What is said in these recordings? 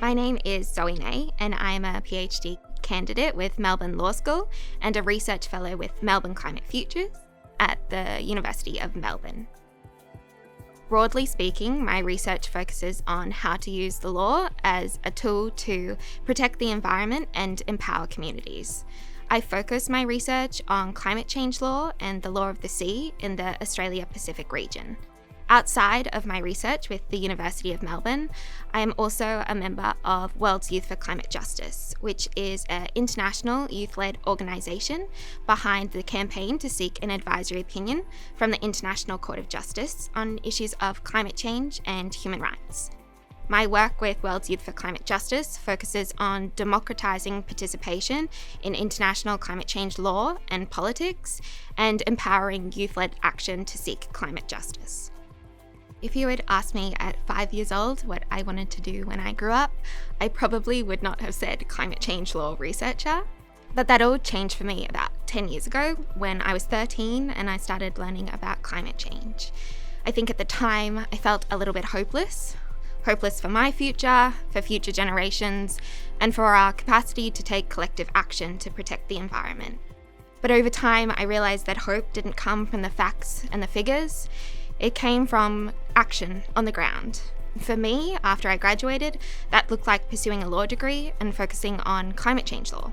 My name is Zoe Nay, and I am a PhD candidate with Melbourne Law School and a research fellow with Melbourne Climate Futures at the University of Melbourne. Broadly speaking, my research focuses on how to use the law as a tool to protect the environment and empower communities. I focus my research on climate change law and the law of the sea in the Australia-Pacific region. Outside of my research with the University of Melbourne, I am also a member of World's Youth for Climate Justice, which is an international youth-led organisation behind the campaign to seek an advisory opinion from the International Court of Justice on issues of climate change and human rights. My work with World's Youth for Climate Justice focuses on democratising participation in international climate change law and politics and empowering youth-led action to seek climate justice. If you had asked me at 5 years old what I wanted to do when I grew up, I probably would not have said climate change law researcher. But that all changed for me about 10 years ago when I was 13 and I started learning about climate change. I think at the time I felt a little bit hopeless for my future, for future generations, and for our capacity to take collective action to protect the environment. But over time I realised that hope didn't come from the facts and the figures. It came from action on the ground. For me, after I graduated, that looked like pursuing a law degree and focusing on climate change law.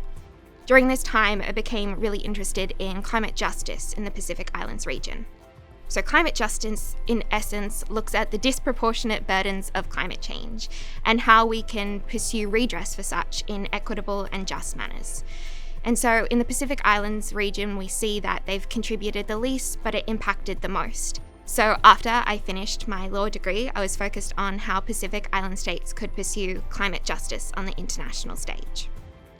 During this time, I became really interested in climate justice in the Pacific Islands region. So climate justice, in essence, looks at the disproportionate burdens of climate change and how we can pursue redress for such in equitable and just manners. And so in the Pacific Islands region, we see that they've contributed the least, but it impacted the most. So after I finished my law degree, I was focused on how Pacific Island states could pursue climate justice on the international stage.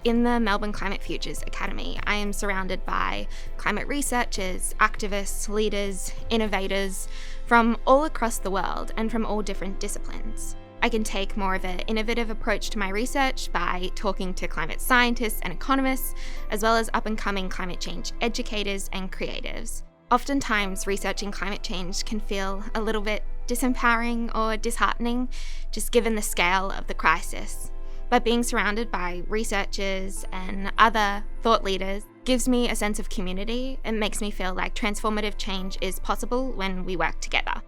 In the Melbourne Climate Futures Academy, I am surrounded by climate researchers, activists, leaders, innovators from all across the world and from all different disciplines. I can take more of an innovative approach to my research by talking to climate scientists and economists, as well as up-and-coming climate change educators and creatives. Oftentimes, researching climate change can feel a little bit disempowering or disheartening, just given the scale of the crisis. But being surrounded by researchers and other thought leaders gives me a sense of community and makes me feel like transformative change is possible when we work together.